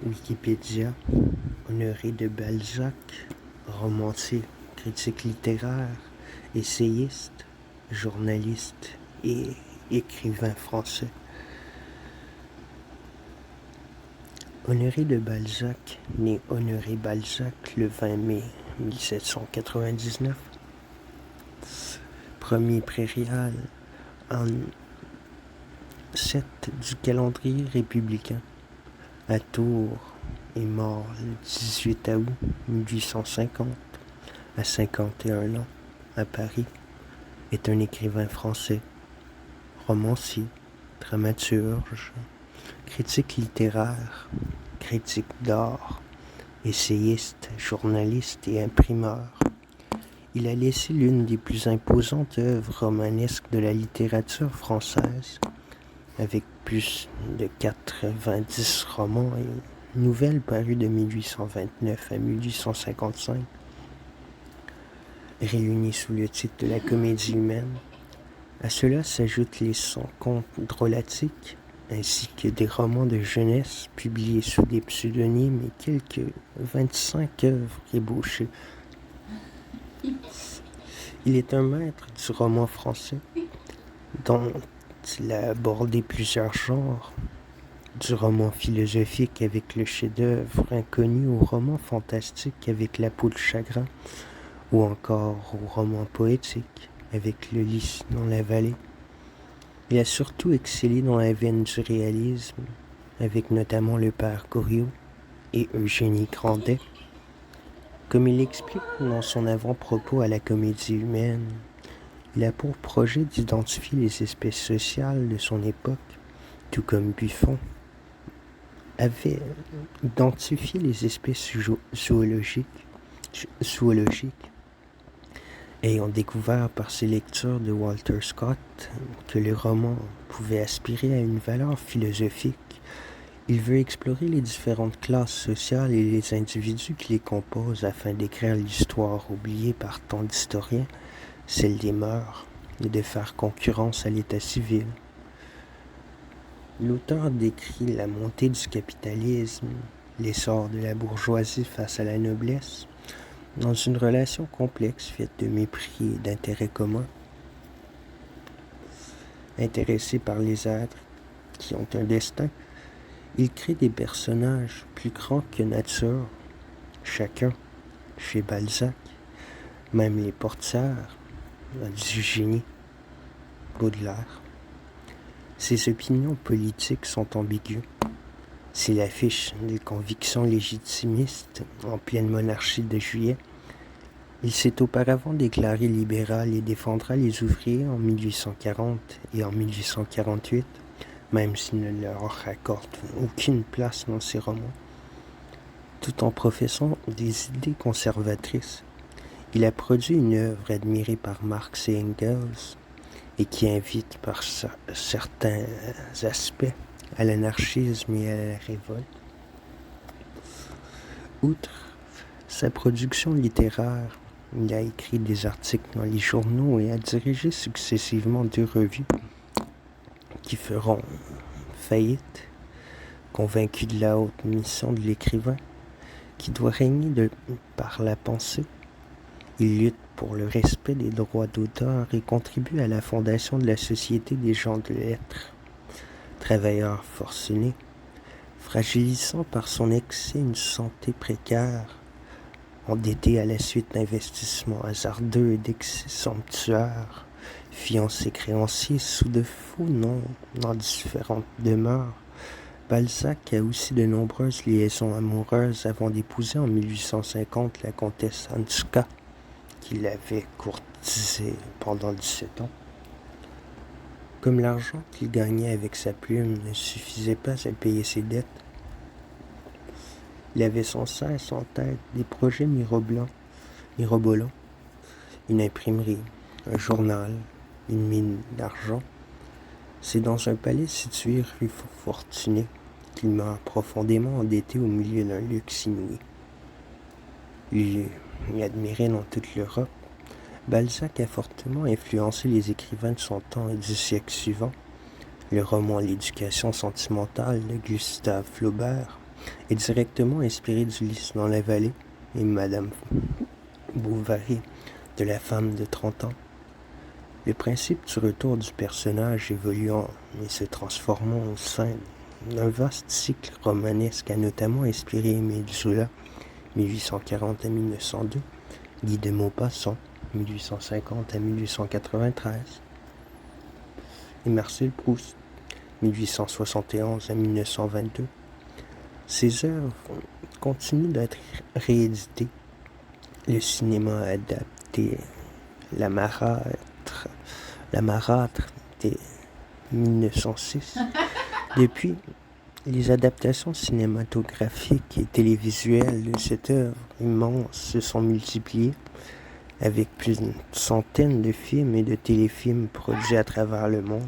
Wikipédia, Honoré de Balzac, romancier, critique littéraire, essayiste, journaliste et écrivain français. Honoré de Balzac, né Honoré Balzac le 20 mai 1799, premier prairial en 7 du calendrier républicain, à Tours, est mort le 18 août 1850, à 51 ans, à Paris, est un écrivain français, romancier, dramaturge, critique littéraire, critique d'art, essayiste, journaliste et imprimeur. Il a laissé l'une des plus imposantes œuvres romanesques de la littérature française, avec plus de 90 romans et nouvelles parues de 1829 à 1855, réunis sous le titre de la Comédie humaine. À cela s'ajoutent les 100 contes drôlatiques, ainsi que des romans de jeunesse publiés sous des pseudonymes et quelques 25 œuvres ébauchées. Il est un maître du roman français, dont il a abordé plusieurs genres, du roman philosophique avec le chef-d'œuvre inconnu au roman fantastique avec La peau de chagrin, ou encore au roman poétique avec Le lys dans la vallée. Il a surtout excellé dans la veine du réalisme, avec notamment Le Père Goriot et Eugénie Grandet. Comme il l'explique dans son avant-propos à la Comédie humaine, il a pour projet d'identifier les espèces sociales de son époque, tout comme Buffon avait identifié les espèces zoologiques, ayant découvert par ses lectures de Walter Scott que le roman pouvait aspirer à une valeur philosophique. Il veut explorer les différentes classes sociales et les individus qui les composent afin d'écrire l'histoire oubliée par tant d'historiens, celle des mœurs, et de faire concurrence à l'état civil. L'auteur décrit la montée du capitalisme, l'essor de la bourgeoisie face à la noblesse, dans une relation complexe faite de mépris et d'intérêts communs. Intéressé par les êtres qui ont un destin, il crée des personnages plus grands que nature, chacun, chez Balzac, même les portières, du génie, Baudelaire. Ses opinions politiques sont ambiguës. S'il affiche des convictions légitimistes en pleine monarchie de Juillet, il s'est auparavant déclaré libéral et défendra les ouvriers en 1840 et en 1848, même s'il ne leur accorde aucune place dans ses romans. Tout en professant des idées conservatrices, il a produit une œuvre admirée par Marx et Engels et qui invite par certains aspects à l'anarchisme et à la révolte. Outre sa production littéraire, il a écrit des articles dans les journaux et a dirigé successivement 2 revues qui feront faillite, convaincu de la haute mission de l'écrivain qui doit régner par la pensée. Il lutte pour le respect des droits d'auteur et contribue à la fondation de la Société des gens de lettres, travailleur forcené, fragilisant par son excès une santé précaire, endetté à la suite d'investissements hasardeux et d'excès somptuaires, fiant ses créanciers sous de faux noms dans différentes demeures. Balzac a aussi de nombreuses liaisons amoureuses avant d'épouser en 1850 la comtesse Hanska, qu'il avait courtisée pendant 17 ans. Comme l'argent qu'il gagnait avec sa plume ne suffisait pas à payer ses dettes, il avait sans cesse en tête des projets mirobolants, une imprimerie, un journal, une mine d'argent. C'est dans un palais situé rue Fortuné qu'il meurt profondément endetté au milieu d'un luxe inouï. Lui admiré dans toute l'Europe, Balzac a fortement influencé les écrivains de son temps et du siècle suivant. Le roman L'éducation sentimentale de Gustave Flaubert est directement inspiré d'Ulysse dans la vallée et Madame Bovary de la femme de 30 ans. Le principe du retour du personnage évoluant et se transformant au sein d'un vaste cycle romanesque a notamment inspiré Émile Zola, 1840 à 1902, Guy de Maupassant, 1850 à 1893, et Marcel Proust, 1871 à 1922. Ces œuvres continuent d'être rééditées. Le cinéma a adapté La Marâtre de 1906. Depuis, les adaptations cinématographiques et télévisuelles de cette œuvre immense se sont multipliées, avec plus d'une centaine de films et de téléfilms produits à travers le monde.